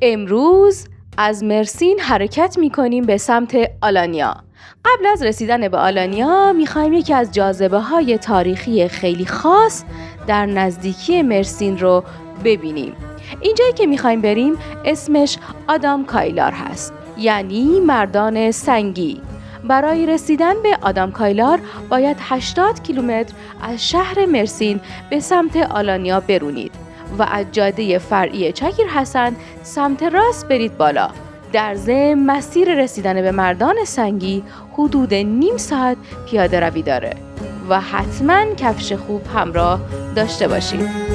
امروز از مرسین حرکت می‌کنیم به سمت آلانیا. قبل از رسیدن به آلانیا می‌خوایم یکی از جاذبه‌های تاریخی خیلی خاص در نزدیکی مرسین رو ببینیم. اینجایی که می‌خوایم بریم اسمش آدام کایلار هست، یعنی مردان سنگی. برای رسیدن به آدام کایلار باید 80 کیلومتر از شهر مرسین به سمت آلانیا برونید و از جاده فرعی چاکیر حسن سمت راست برید بالا. در ضمن مسیر رسیدن به مردان سنگی حدود نیم ساعت پیاده روی داره و حتما کفش خوب همراه داشته باشید.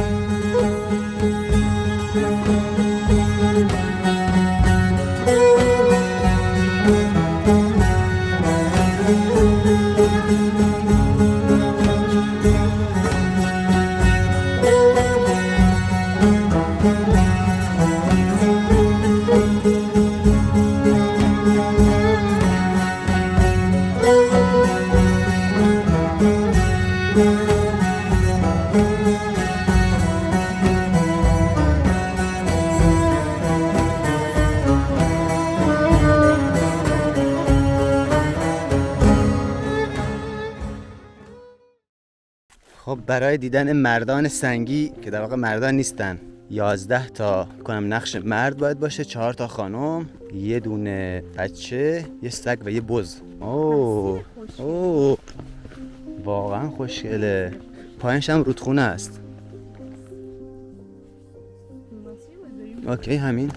خب برای دیدن مردان سنگی که در واقع مردان نیستن 11 تا کنم نقش مرد باید باشه، 4 تا خانم، یه دونه بچه، یه سگ و یه بز. اوه واقعا خوشگله. پایینش هم رودخونه است. اوکی همین.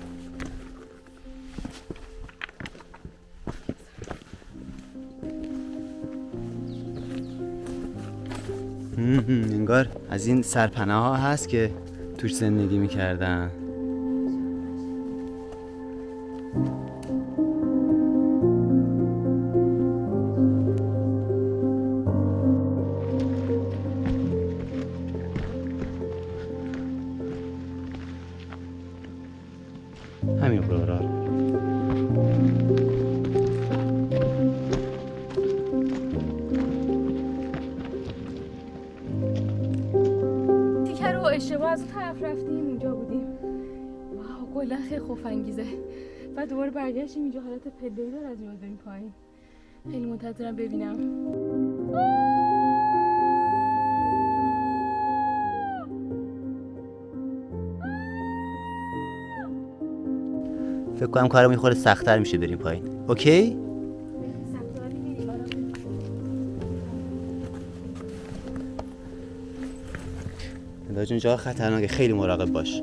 انگار از این سرپناه ها هست که توش زندگی میکردن. همین قرار اشتباه از اون طرف رفتیم اینجا بودیم. واو کلا خیلی خوف انگیزه. بعد دوباره برگشتیم اینجا، حالت پله‌ای داره از اینجا بریم پایین. خیلی منتظرم ببینم. فکر کنم کارم میخوره سخت‌تر میشه بریم پایین. اوکی؟ جون جا خطرناکه، خیلی مراقب باش.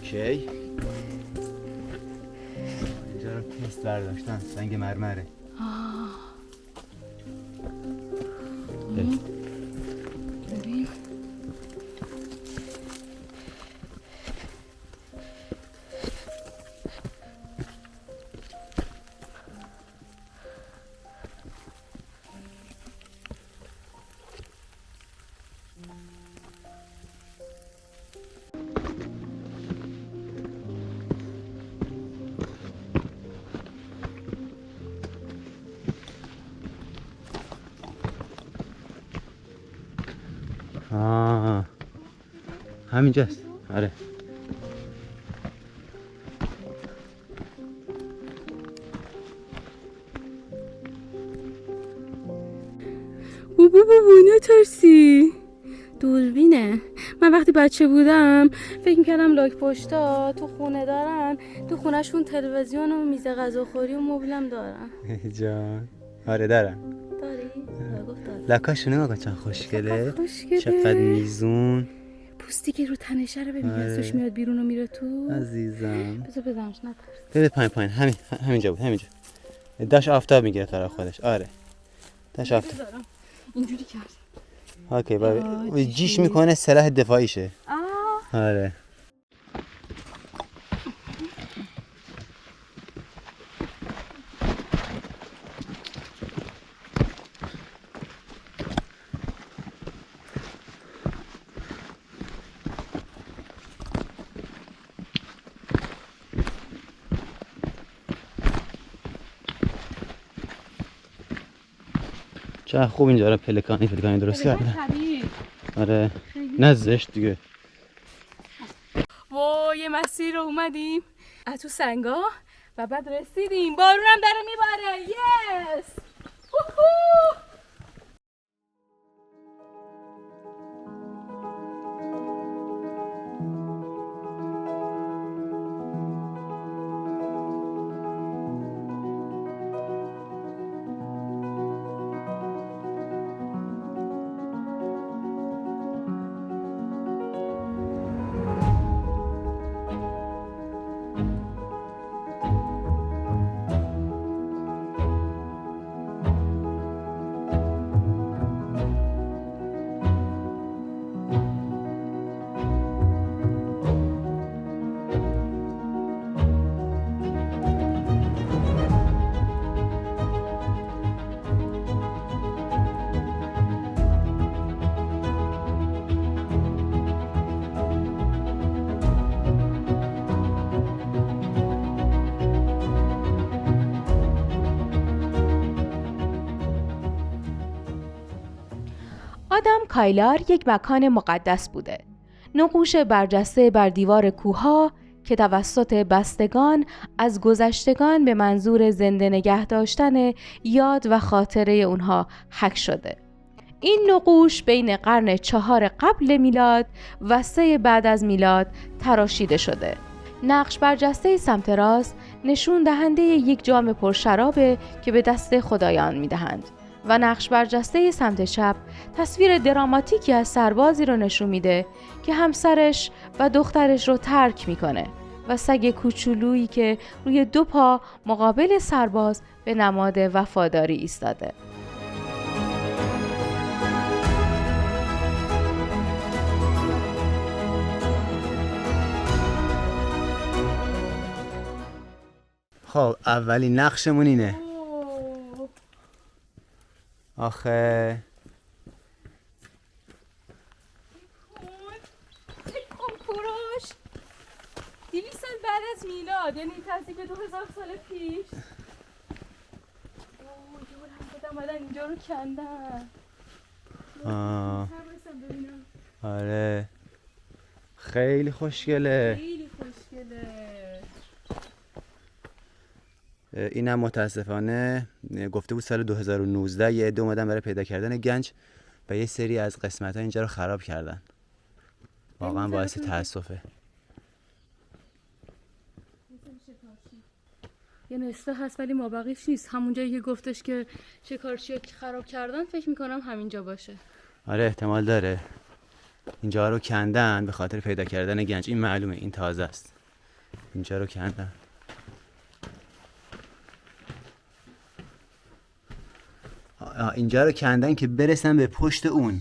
اوکی. اینجا رو تست برداشتن، سنگ مرمره. ببین همینجاست. آره. بابا نترسی. دوربینه. من وقتی بچه بودم فکر میکردم لاک پشتا تو خونه دارن، تو خونهشون تلویزیون و میز غذاخوری و مبلم دارن. جان آره دارن. داری؟ لکاشو نگاه کن چقدر خوشگله. چقدر میزون. پوستی که رو تنشه رو ببین ازش میاد بیرون و میره تو. عزیزم بذار بزنمش نترس. بده پایین همینجا بود، همینجا. داش آفتاب میگیره طرف خودش. آره داش آفتاب اینجوری کرد. اوکی بابا جیش میکنه سلاح دفاعیشه. آره چه خوب اینجا رو پلکانی درست کردن. آره نه زشت دیگه. وای یه مسیر رو اومدیم از تو سنگا و بعد رسیدیم بارونم داره میباره. یس آدم کایلار یک مکان مقدس بوده. نقوش برجسته بر دیوار کوه‌ها که توسط بستگان از گذشتگان به منظور زنده نگه داشتن یاد و خاطره اونها حک شده. این نقوش بین قرن 4 قبل میلاد و 3 بعد از میلاد تراشیده شده. نقش برجسته سمت راست نشون دهنده یک جام پرشرابه که به دست خدایان میدهند و نقش برجسته سمت چپ تصویر دراماتیکی از سربازی رو نشون میده که همسرش و دخترش رو ترک میکنه و سگ کوچولویی که روی 2 پا مقابل سرباز به نماد وفاداری ایستاده. خب اولین نقشمون اینه. آخه کوروش 200 سال بعد از میلاد، یعنی نزدیک 2000 سال پیش. اومدن اینجا رو کندن. آره خیلی خوشگله. خیلی خوشگله. اینم متاسفانه گفته بود سال 2019 یه عده اومدن برای پیدا کردن گنج و یه سری از قسمت‌ها اینجا رو خراب کردن. واقعا باعث تأسفه. یه نصفه هست ولی مابقیش نیست. همونجایی که گفتش که شکارچی‌ها خراب کردن فکر میکنم همینجا باشه. آره احتمال داره. اینجا رو کندن به خاطر پیدا کردن گنج. این معلومه، این تازه است. اینجا رو کندن. اینجا رو کندن که برسن به پشت اون.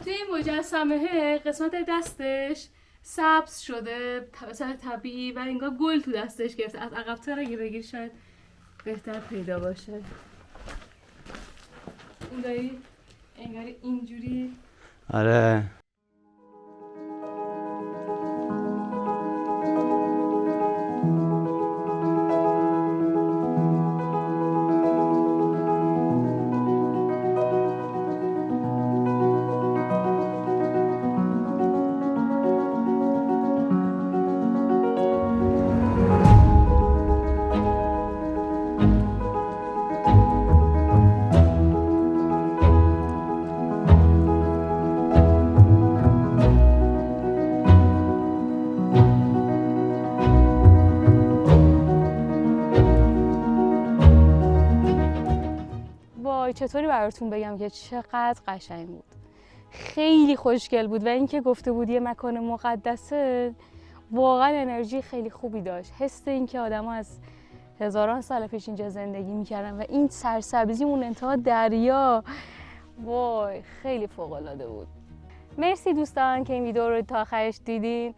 توی این مجسمه قسمت دستش سبز شده توسط طبیعی و انگار گل تو دستش گرفته. از عقب‌تر اگه بگیر شاید بهتر پیدا باشه. انگاری اینجوری. آره چطوری براتون بگم که چقدر قشنگ بود. خیلی خوشگل بود و اینکه گفته بود یه مکان مقدسه واقعا انرژی خیلی خوبی داشت. حس اینکه آدم‌ها از هزاران سال پیش اینجا زندگی می‌کردن و این سرسبزی اون انتها دریا، وای خیلی فوق‌العاده بود. مرسی دوستان که این ویدیو رو تا آخرش دیدین.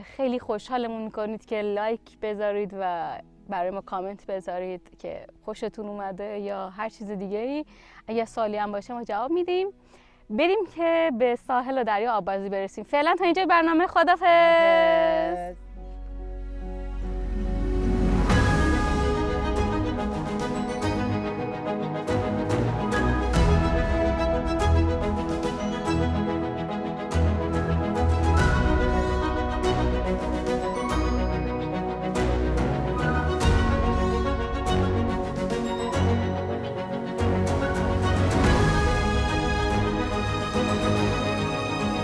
خیلی خوشحالمون می‌کنید که لایک بذارید و برای ما کامنت بذارید که خوشتون اومده یا هر چیز دیگه‌ای. اگه سوالی هم باشه ما جواب میدیم. بریم که به ساحل و دریا آبازی برسیم. فعلا تا اینجا برنامه، خدافظ.